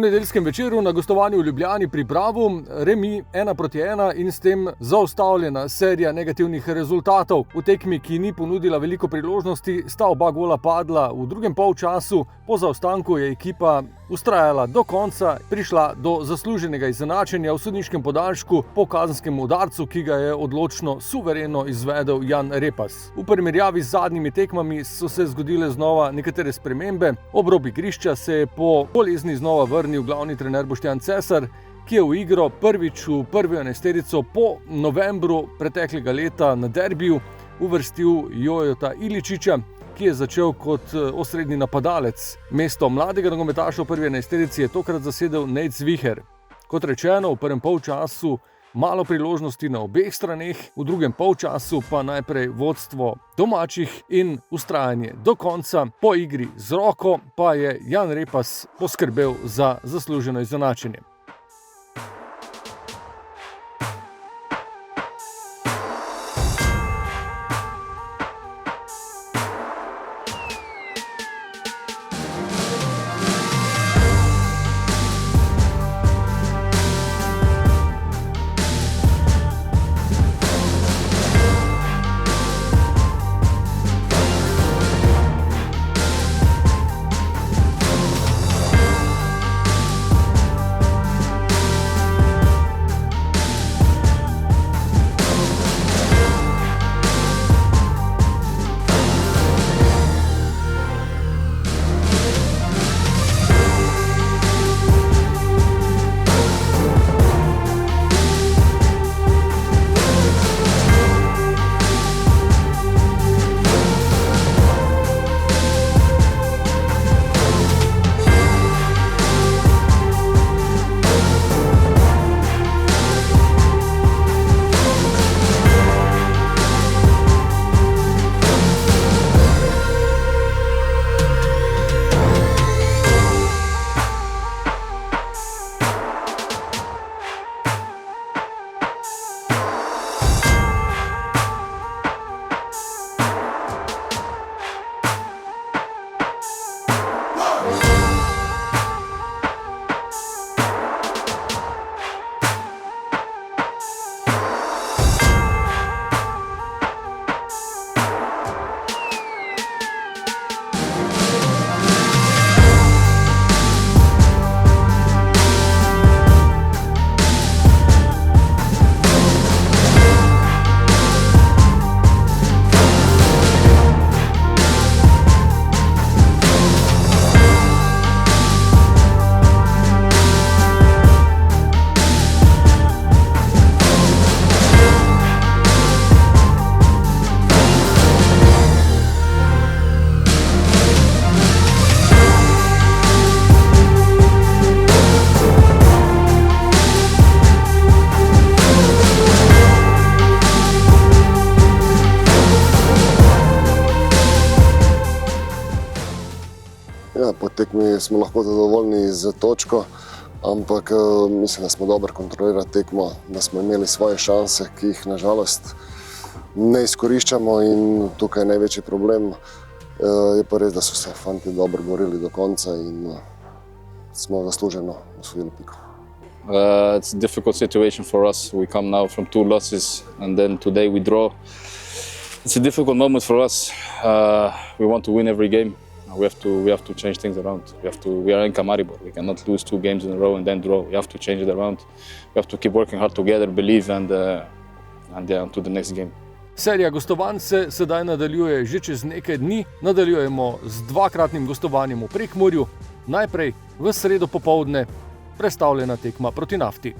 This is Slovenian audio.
nedeljskem večeru na gostovanju v Ljubljani pri Bravu remi 1-1 in s tem zaustavljena serija negativnih rezultatov. V tekmi, ki ni ponudila veliko priložnosti, sta oba gola padla v drugem polčasu. Po zaostanku je ekipa vztrajala do konca, prišla do zasluženega izenačenja v sodniškem podaljšku po kazenskem udarcu, ki ga je odločno, suvereno izvedel Jan Repas. V primerjavi z zadnjimi tekmami so se zgodile znova nekatere spremembe. Ob rob igrišča se je po bolezni znova vrnil glavni trener Boštjan Cesar, ki je v igro prvič v prvi enajsterico po novembru preteklega leta na derbiju uvrstil Jojota Iličiča, ki je začel kot osrednji napadalec. Mesto mladega nogometaša v prvi enajsterici je tokrat zasedel Nejc Zviher. Kot rečeno, v prvem polčasu malo priložnosti na obeh straneh, v drugem polčasu pa najprej vodstvo domačih in vztrajanje do konca. Po igri z roko pa je Jan Repas poskrbel za zasluženo izenačenje. Po tekmi smo lahko zadovoljni z točko, ampak mislim, da smo dobro kontrolirali tekmo, da smo imeli svoje šanse, ki jih nažalost ne izkoriščamo in tukaj je največji problem. Je pa res, da so se fanti dobro borili do konca in smo zasluženo osvojili piko. It's a difficult situation for us. We come now from 2 losses and then today we draw. It's a difficult moment for us. We want to win every game. We have to change things around. We are NK Maribor. We cannot lose 2 games in a row and then draw. We have to change it around. We have to keep working hard together, believe and on to the next game. Serija gostovanj se sedaj nadaljuje že čez nekaj dni. Nadaljujemo z 2-kratnim gostovanjem v Prekmurju. Najprej v sredo popoldne prestavljena tekma proti Nafti.